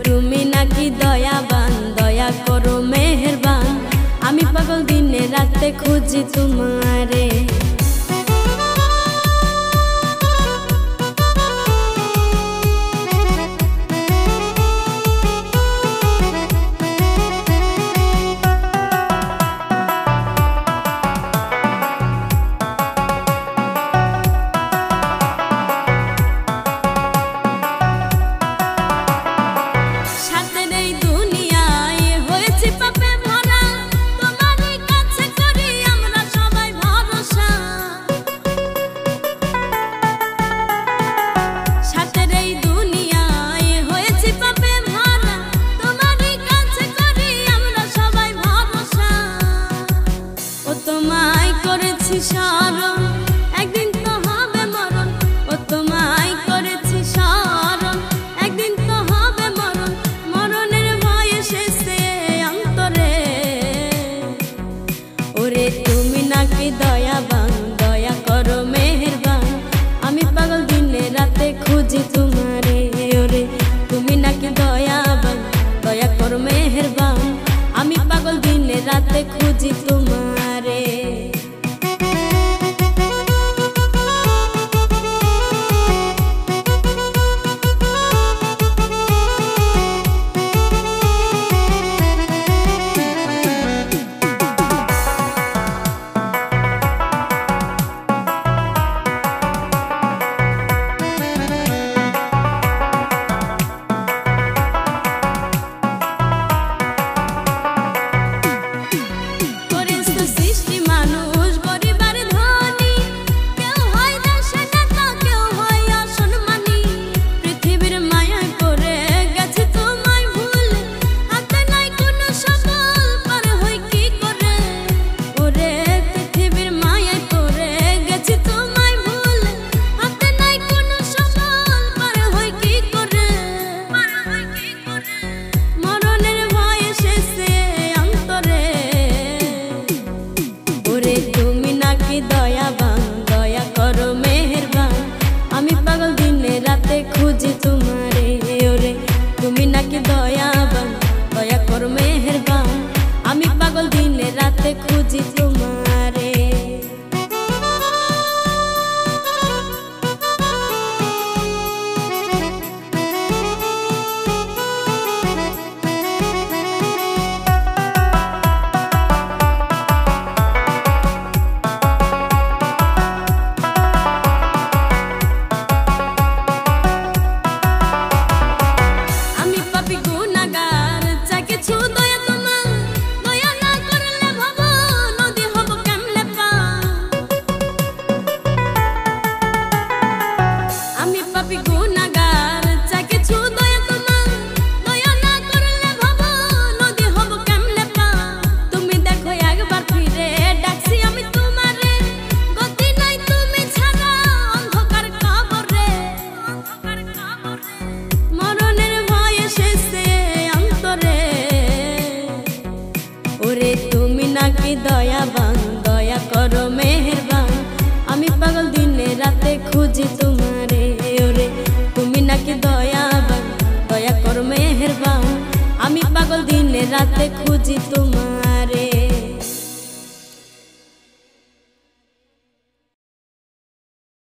তুমি নাকি দয়াবান, দয়া করো মেহেরবান। আমি পাগল দিনে রাতে খুঁজি তোমারে। তোমায় করেছি স্মরণ, একদিন তো হবে মরণ। ও তোমায় করেছি স্মরণ, একদিন তো হবে মরণ। মরণের ভয় এসেছে অন্তরে। ওরে তুমি নাকি দয়াবান, দয়া করো মেহেরবান। আমি পাগল দিনে রাতে খুঁজি তোমারে। ওরে তুমি নাকি দয়াবান, দয়া করো মেহেরবান। আমি পাগল দিনে রাতে খুঁজি তোমারে। তুমি নাকি দয়াবান, দয়া করো মেহেরবান। আমি পাগল দিনে রাতে খুঁজি তোমারে। ওরে তুমি নাকি দয়াবান, দয়া করো মেহেরবান। আমি পাগল দিনে রাতে খুঁজি তোমারে। ওরে তুমি নাকি দয়াবান, দয়া করো মেহেরবান। আমি পাগল দিনে রাতে খুঁজি তোমারে। ওরে তুমি নাকি দয়াবান, দয়া করো মেহেরবান। আমি পাগল দিনে রাতে খুঁজি তোমারে।